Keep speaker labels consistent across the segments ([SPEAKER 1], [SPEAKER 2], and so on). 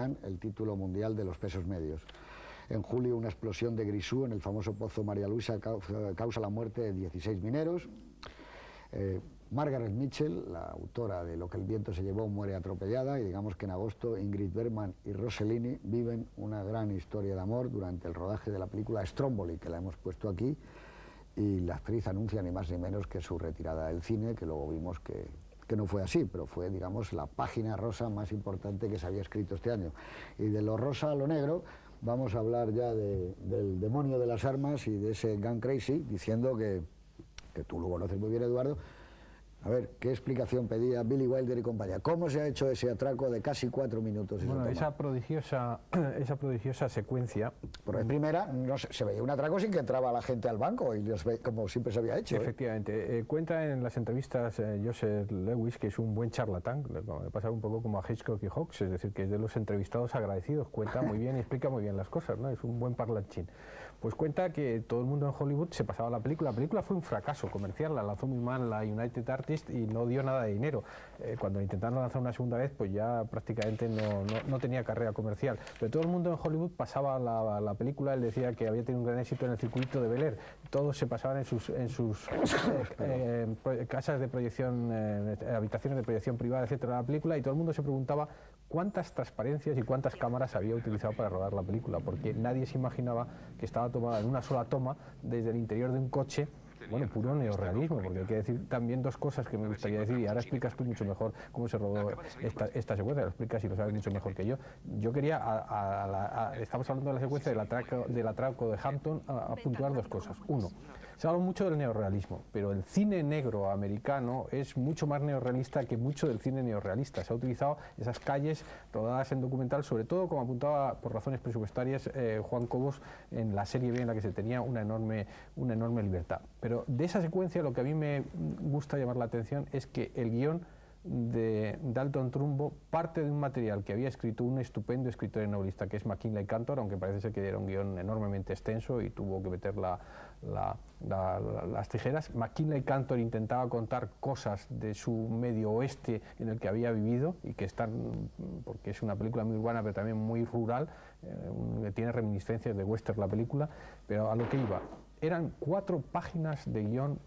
[SPEAKER 1] el título mundial de los pesos medios. En julio, una explosión de grisú en el famoso pozo María Luisa causa la muerte de 16 mineros. Margaret Mitchell, la autora de Lo que el viento se llevó, muere atropellada, y digamos que en agosto Ingrid Bergman y Rossellini viven una gran historia de amor durante el rodaje de la película Stromboli, que la hemos puesto aquí, y la actriz anuncia ni más ni menos que su retirada del cine, que luego vimos que no fue así, pero fue, digamos, la página rosa más importante que se había escrito este año. Y de lo rosa a lo negro vamos a hablar ya del demonio de las armas y de ese Gun Crazy, diciendo que tú lo conoces muy bien, Eduardo. A ver, ¿qué explicación pedía Billy Wilder y compañía? ¿Cómo se ha hecho ese atraco de casi 4 minutos?
[SPEAKER 2] Bueno, esa prodigiosa secuencia...
[SPEAKER 1] Porque en primera no se veía un atraco sin que entraba la gente al banco, y como siempre se había hecho.
[SPEAKER 2] Efectivamente. Cuenta en las entrevistas Joseph Lewis que es un buen charlatán, me pasa un poco como a Hitchcock y Hawks, es decir, que es de los entrevistados agradecidos, cuenta muy bien y explica muy bien las cosas, ¿no? Es un buen parlanchín. Pues cuenta que todo el mundo en Hollywood se pasaba la película fue un fracaso comercial, la lanzó muy mal la United Artists y no dio nada de dinero. Cuando intentaron lanzar una segunda vez, pues ya prácticamente no tenía carrera comercial. Pero todo el mundo en Hollywood pasaba la película, él decía que había tenido un gran éxito en el circuito de Bel Air. Todos se pasaban en sus casas de proyección, habitaciones de proyección privada, etcétera, la película, y todo el mundo se preguntaba cuántas transparencias y cuántas cámaras había utilizado para rodar la película, porque nadie se imaginaba que estaba tomada en una sola toma desde el interior de un coche. Bueno, puro neorrealismo, porque hay que decir también dos cosas que me gustaría decir, y ahora explicas tú mucho mejor cómo se rodó esta secuencia, lo explicas y lo sabes mucho mejor que yo. Yo quería, estamos hablando de la secuencia del atraco de Hampton, a puntuar dos cosas. Uno, se habla mucho del neorrealismo, pero el cine negro americano es mucho más neorrealista que mucho del cine neorrealista. Se ha utilizado esas calles rodadas en documental, sobre todo, como apuntaba por razones presupuestarias Juan Cobos, en la serie B, en la que se tenía una enorme libertad. Pero de esa secuencia lo que a mí me gusta llamar la atención es que el guión de Dalton Trumbo parte de un material que había escrito un estupendo escritor y novelista que es McKinley Cantor, aunque parece ser que era un guión enormemente extenso y tuvo que meter las tijeras. McKinley Cantor intentaba contar cosas de su medio oeste en el que había vivido y que están, porque es una película muy urbana pero también muy rural, que tiene reminiscencias de western la película, pero a lo que iba, eran 4 páginas de guión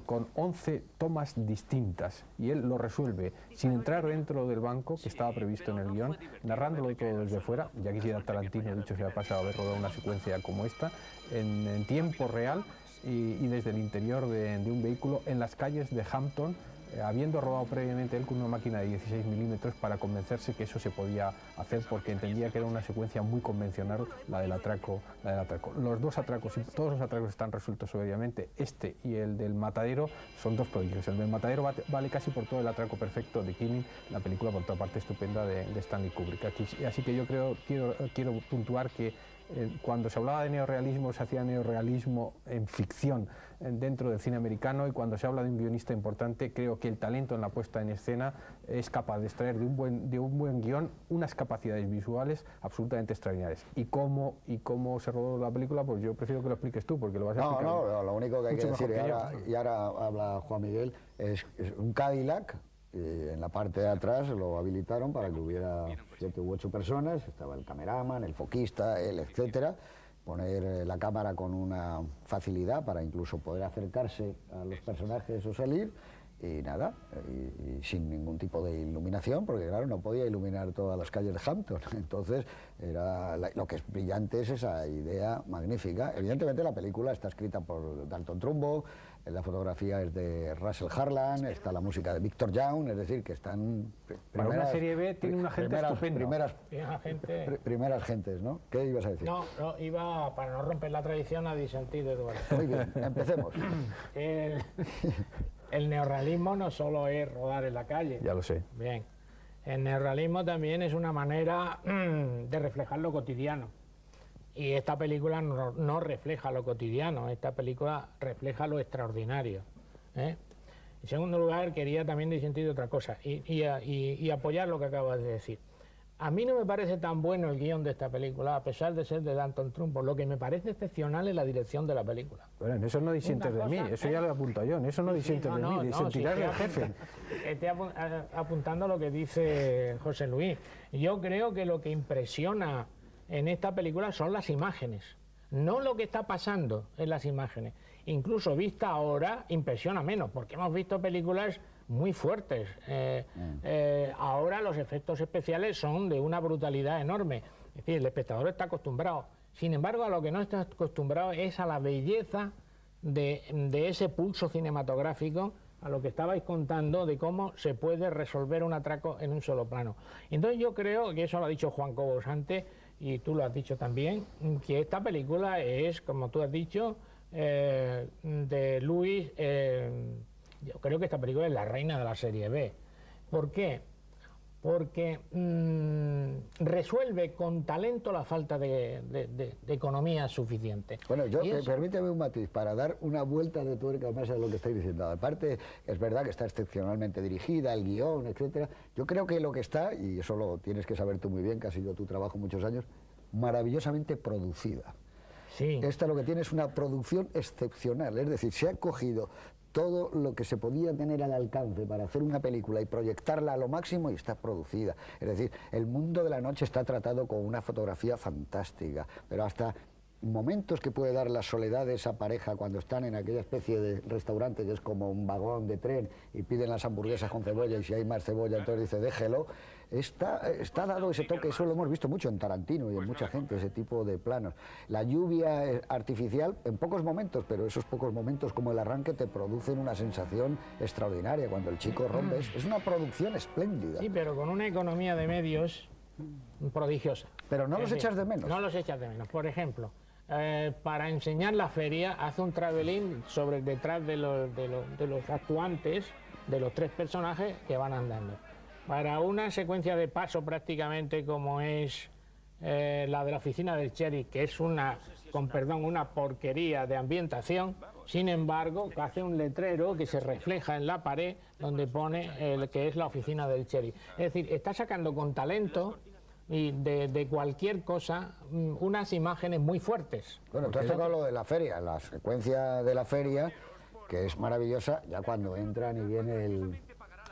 [SPEAKER 2] con 11 tomas distintas, y él lo resuelve sin entrar dentro del banco que estaba previsto en el guión, narrándolo todo desde fuera. Ya quisiera Tarantino, dicho sea pasado, haber rodado una secuencia como esta en tiempo real y desde el interior de un vehículo en las calles de Hampton, habiendo rodado previamente él con una máquina de 16 milímetros para convencerse que eso se podía hacer, porque entendía que era una secuencia muy convencional la del atraco. Los dos atracos, todos los atracos están resueltos obviamente. Este y el del matadero son dos prodigios. El del matadero vale casi por todo el atraco perfecto de Killing, la película por otra parte estupenda de Stanley Kubrick. Así que yo quiero puntuar que cuando se hablaba de neorrealismo, se hacía neorrealismo en ficción dentro del cine americano, y cuando se habla de un guionista importante, creo que el talento en la puesta en escena es capaz de extraer de un buen guión unas capacidades visuales absolutamente extraordinarias. ¿Y cómo se rodó la película? Pues yo prefiero que lo expliques tú, porque lo vas a explicar.
[SPEAKER 1] No, lo único que hay que decir, y ahora habla Juan Miguel, es un Cadillac. En la parte de atrás lo habilitaron para que hubiera 7 u 8 personas, estaba el cameraman, el foquista, él, etcétera, poner la cámara con una facilidad para incluso poder acercarse a los personajes o salir, y nada, y sin ningún tipo de iluminación, porque claro, no podía iluminar todas las calles de Hampton. Entonces, lo que es brillante es esa idea magnífica. Evidentemente la película está escrita por Dalton Trumbo, la fotografía es de Russell Harlan, está la música de Victor Young, es decir, que están...
[SPEAKER 2] Para una serie B tiene una gente estupenda.
[SPEAKER 1] Primeras gentes, ¿no? ¿Qué ibas a decir?
[SPEAKER 3] No, iba, para no romper la tradición, a disentir, Eduardo.
[SPEAKER 1] Muy bien, empecemos.
[SPEAKER 3] El neorrealismo no solo es rodar en la calle.
[SPEAKER 2] Ya lo sé.
[SPEAKER 3] Bien. El neorrealismo también es una manera de reflejar lo cotidiano. Y esta película no refleja lo cotidiano, esta película refleja lo extraordinario. En segundo lugar, quería también disentir otra cosa y apoyar lo que acabas de decir. A mí no me parece tan bueno el guión de esta película, a pesar de ser de Danton Trumbo. Lo que me parece excepcional es la dirección de la película.
[SPEAKER 2] Bueno, en eso no disientes de mí, eso ya lo apunto yo, en eso no disientes de mí, disentirás del jefe.
[SPEAKER 3] Estoy apuntando lo que dice José Luis. Yo creo que lo que impresiona en esta película son las imágenes, no lo que está pasando en las imágenes. Incluso vista ahora impresiona menos, porque hemos visto películas muy fuertes. Ahora los efectos especiales son de una brutalidad enorme. Es decir, el espectador está acostumbrado. Sin embargo, a lo que no está acostumbrado es a la belleza de ese pulso cinematográfico, a lo que estabais contando de cómo se puede resolver un atraco en un solo plano. Entonces yo creo que eso lo ha dicho Juan Cobos antes, y tú lo has dicho también, que esta película es, como tú has dicho, de Lewis. Yo creo que esta película es la reina de la serie B. ¿Por qué? Porque resuelve con talento la falta de economía suficiente.
[SPEAKER 1] Bueno, permíteme un matiz para dar una vuelta de tuerca más a lo que estáis diciendo. Aparte, es verdad que está excepcionalmente dirigida, el guión, etcétera. Yo creo que lo que está, y eso lo tienes que saber tú muy bien, que ha sido tu trabajo muchos años, maravillosamente producida.
[SPEAKER 3] Sí.
[SPEAKER 1] Esta lo que tiene es una producción excepcional, es decir, se ha cogido todo lo que se podía tener al alcance para hacer una película y proyectarla a lo máximo y está producida. Es decir, el mundo de la noche está tratado con una fotografía fantástica, pero hasta momentos que puede dar la soledad de esa pareja cuando están en aquella especie de restaurante que es como un vagón de tren y piden las hamburguesas con cebolla y si hay más cebolla entonces dice déjelo. Está dado ese toque, eso lo hemos visto mucho en Tarantino y en mucha gente, ese tipo de planos. La lluvia artificial en pocos momentos, pero esos pocos momentos como el arranque te producen una sensación extraordinaria cuando el chico rompe. Es una producción espléndida.
[SPEAKER 3] Sí, pero con una economía de medios prodigiosa.
[SPEAKER 1] Pero no los echas de menos.
[SPEAKER 3] No los echas de menos. Por ejemplo, para enseñar la feria hace un travelín sobre detrás de los actuantes, de los tres personajes que van andando. Para una secuencia de paso prácticamente como es la de la oficina del sheriff, que es una porquería de ambientación, sin embargo hace un letrero que se refleja en la pared donde pone que es la oficina del sheriff. Es decir, está sacando con talento y de cualquier cosa unas imágenes muy fuertes.
[SPEAKER 1] Bueno, tú has tocado lo de la feria, la secuencia de la feria, que es maravillosa, ya cuando entran y viene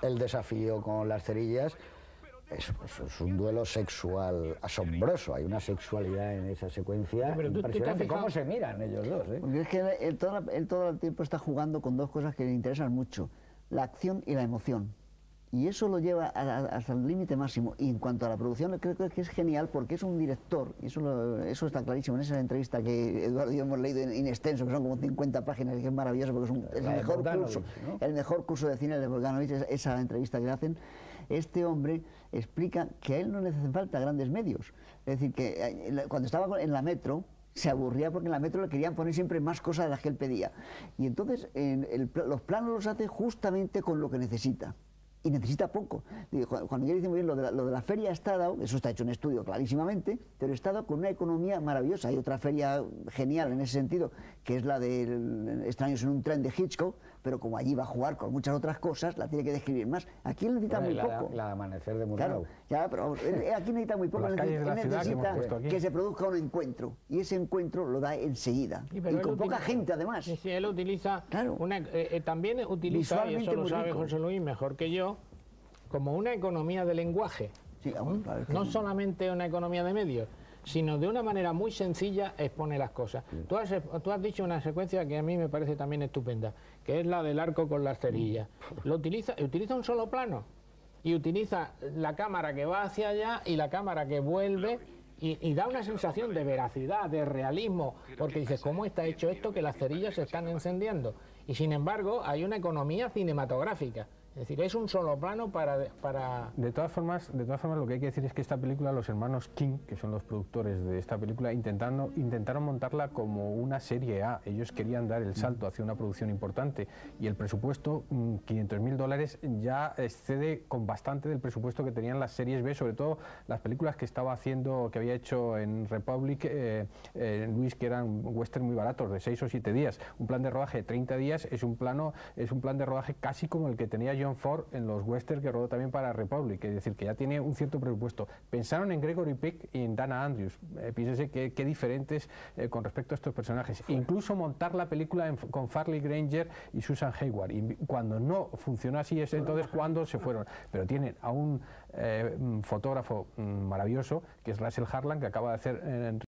[SPEAKER 1] el desafío con las cerillas, es un duelo sexual asombroso, hay una sexualidad en esa secuencia impresionante. ¿Cómo se miran ellos dos?
[SPEAKER 4] Porque es que él todo el tiempo está jugando con dos cosas que le interesan mucho, la acción y la emoción. Y eso lo lleva hasta el límite máximo. Y en cuanto a la producción, creo que es genial porque es un director, y eso está clarísimo en esa entrevista que Eduardo y yo hemos leído en extenso, que son como 50 páginas, que es maravilloso porque es el mejor curso, ¿no? El mejor curso de cine de Bogdanovich, esa entrevista que le hacen. Este hombre explica que a él no le hacen falta grandes medios. Es decir, que cuando estaba en la metro, se aburría porque en la metro le querían poner siempre más cosas de las que él pedía. Y entonces los planos los hace justamente con lo que necesita. Y necesita poco. Juan Miguel dice muy bien, lo de la feria está dado, eso está hecho en estudio clarísimamente, pero está dado con una economía maravillosa. Hay otra feria genial en ese sentido, que es la de Extraños en un tren de Hitchcock, pero como allí va a jugar con muchas otras cosas, la tiene que describir más. Aquí él necesita muy poco.
[SPEAKER 1] La Amanecer de Murnau.
[SPEAKER 4] Claro, ya, pero aquí necesita muy poco. Él necesita que se produzca un encuentro, y ese encuentro lo da enseguida. Sí, y con poca gente, además.
[SPEAKER 3] Sí, él utiliza,
[SPEAKER 4] claro,
[SPEAKER 3] también utiliza, y eso lo sabe José Luis mejor que yo, como una economía de lenguaje.
[SPEAKER 4] Sí, claro,
[SPEAKER 3] no solamente una economía de medios, sino de una manera muy sencilla expone las cosas. Sí. Tú has dicho una secuencia que a mí me parece también estupenda, que es la del arco con las cerillas. Utiliza un solo plano y utiliza la cámara que va hacia allá y la cámara que vuelve y da una sensación de veracidad, de realismo, porque dices, ¿cómo está hecho esto que las cerillas se están encendiendo? Y sin embargo hay una economía cinematográfica. Es decir, es un solo plano para...
[SPEAKER 2] De todas formas, lo que hay que decir es que esta película, los hermanos King, que son los productores de esta película, intentaron montarla como una serie A. Ellos querían dar el salto hacia una producción importante y el presupuesto, $500.000, ya excede con bastante del presupuesto que tenían las series B, sobre todo las películas que había hecho en Republic, Luis, que eran western muy baratos, de 6 o 7 días. Un plan de rodaje de 30 días es un plan de rodaje casi como el que tenía John John Ford en los westerns que rodó también para Republic, es decir, que ya tiene un cierto presupuesto. Pensaron en Gregory Peck y en Dana Andrews, piénsense qué diferentes con respecto a estos personajes. Incluso montar la película con Farley Granger y Susan Hayward, y cuando no funcionó así es entonces cuando se fueron. Pero tienen a un fotógrafo maravilloso, que es Russell Harlan, que acaba de hacer